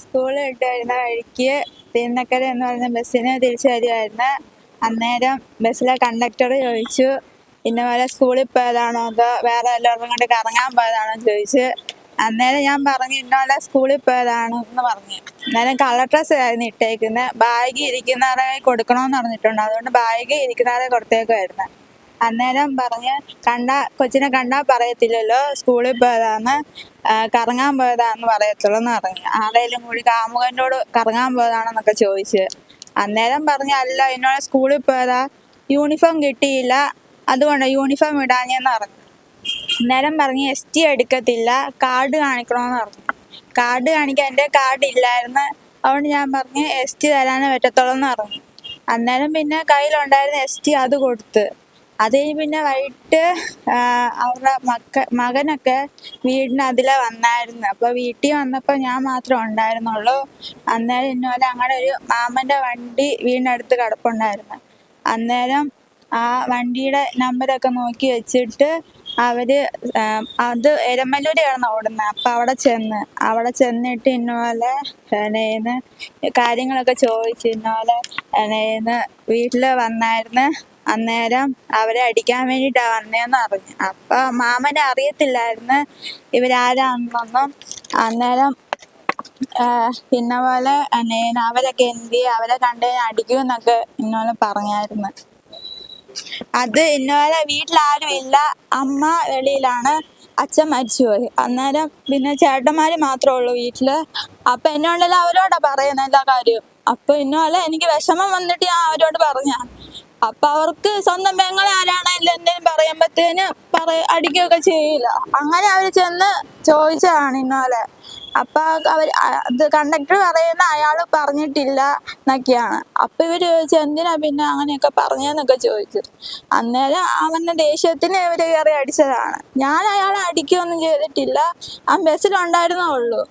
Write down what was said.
സ്കൂളിൽ വിട്ട് വരുന്ന വഴിക്ക് തിരുനക്കര എന്ന് പറഞ്ഞ ബസ്സിന് തിരിച്ചു വരുമായിരുന്നു. അന്നേരം ബസ്സിലെ കണ്ടക്ടർ ചോദിച്ചു, ഇന്ന പോലെ സ്കൂളിൽ പോയതാണോ അതോ വേറെ എല്ലാവർക്കും കൊണ്ട് കറങ്ങാൻ പോയതാണോ എന്ന് ചോദിച്ചു. അന്നേരം ഞാൻ പറഞ്ഞു ഇന്നോലെ സ്കൂളിൽ പോയതാണോ എന്ന് പറഞ്ഞു. അന്നേരം കളർ ഡ്രസ്സ് ആയിരുന്നു ഇട്ടേക്കുന്നത്. ബാഗ് ഇരിക്കുന്നവരെ കൊടുക്കണമെന്ന് പറഞ്ഞിട്ടുണ്ട്, അതുകൊണ്ട് ബാഗ് ഇരിക്കുന്നവരെ കൊടുത്തേക്കുമായിരുന്നു. അന്നേരം പറഞ്ഞ് കൊച്ചിനെ കണ്ടാൽ പറയത്തില്ലല്ലോ സ്കൂളിൽ പോയതാന്ന്, കറങ്ങാൻ പോയതാന്ന് പറയത്തുള്ളൂ എന്ന് പറഞ്ഞു. ആരെങ്കിലും കൂടി കാമുകനോട് കറങ്ങാൻ പോയതാണെന്നൊക്കെ ചോദിച്ചു. അന്നേരം പറഞ്ഞ അല്ല, ഇന്നോടെ സ്കൂളിൽ പോയതാ, യൂണിഫോം കിട്ടിയില്ല, അതുകൊണ്ട് യൂണിഫോം ഇടാഞ്ഞെന്ന് പറഞ്ഞു. അന്നേരം പറഞ്ഞ് ST എടുക്കത്തില്ല, കാർഡ് കാണിക്കണമെന്ന് പറഞ്ഞു. കാർഡ് കാണിക്കാൻ എൻ്റെ കാർഡ് ഇല്ലായിരുന്നു, അതുകൊണ്ട് ഞാൻ പറഞ്ഞ് ST തരാനേ പറ്റത്തുള്ളൂ എന്ന് പറഞ്ഞു. അന്നേരം പിന്നെ കയ്യിലുണ്ടായിരുന്ന ST അത് കൊടുത്ത്. അത് കഴിഞ്ഞ് പിന്നെ വൈകിട്ട് അവരുടെ മകനൊക്കെ വീടിന് അതിലെ വന്നായിരുന്നു. അപ്പോൾ വീട്ടിൽ വന്നപ്പോൾ ഞാൻ മാത്രമേ ഉണ്ടായിരുന്നുള്ളൂ. അന്നേരം ഇന്നപോലെ ഞങ്ങളുടെ ഒരു മാമൻ്റെ വണ്ടി വീടിനടുത്ത് കിടപ്പുണ്ടായിരുന്നു. അന്നേരം ആ വണ്ടിയുടെ നമ്പരൊക്കെ നോക്കി വെച്ചിട്ട് അവര് അത് എരമല്ലൂർ കിടന്ന് ഓടുന്നത്. അപ്പം അവിടെ ചെന്നിട്ട് ഇന്നപോലെ കാര്യങ്ങളൊക്കെ ചോദിച്ചു. ഇന്നപോലെ വീട്ടിൽ വന്നായിരുന്നു, അന്നേരം അവരെ അടിക്കാൻ വേണ്ടിയിട്ടാ വന്നേന്ന് പറഞ്ഞു. അപ്പൊ മാമനെ അറിയത്തില്ലായിരുന്നു ഇവരാരാണെന്നൊന്നും. അന്നേരം പിന്ന പോലെ അവരൊക്കെ അവരെ കണ്ടു അടിക്കുമെന്നൊക്കെ ഇന്നോലെ പറഞ്ഞായിരുന്നു. അത് ഇന്നോലെ വീട്ടിലാരും ഇല്ല, അമ്മ വെളിയിലാണ്, അച്ഛൻ മരിച്ചുപോയി. അന്നേരം പിന്നെ ചേട്ടന്മാര് മാത്രമേ ഉള്ളൂ വീട്ടില്. അപ്പൊ എന്നോടെല്ലാം അവരോടാ പറയുന്ന എല്ലാ കാര്യവും. അപ്പൊ ഇന്നോലെ എനിക്ക് വിഷമം വന്നിട്ട് ഞാൻ അവരോട് പറഞ്ഞ. അപ്പൊ അവർക്ക് സ്വന്തം പെങ്ങളെ ആരാണെങ്കിലും എന്തെങ്കിലും പറയുമ്പത്തേന് അടിക്കുകയൊക്കെ ചെയ്യില്ല. അങ്ങനെ അവര് ചെന്ന് ചോദിച്ചതാണ് ഇന്നോലെ. അപ്പൊ അത് കണ്ടക്ടർ പറയുന്ന അയാള് പറഞ്ഞിട്ടില്ല എന്നൊക്കെയാണ്. അപ്പൊ ഇവര് ചോദിച്ചു എന്തിനാ പിന്നെ അങ്ങനെയൊക്കെ പറഞ്ഞെന്നൊക്കെ ചോദിച്ചു. അന്നേരം അവന്റെ ദേഷ്യത്തിന് ഇവര് കയറി അടിച്ചതാണ്. ഞാൻ അയാളെ അടിക്കുകയൊന്നും ചെയ്തിട്ടില്ല, ആ ബസ്സിലുണ്ടായിരുന്നേ ഉള്ളൂ.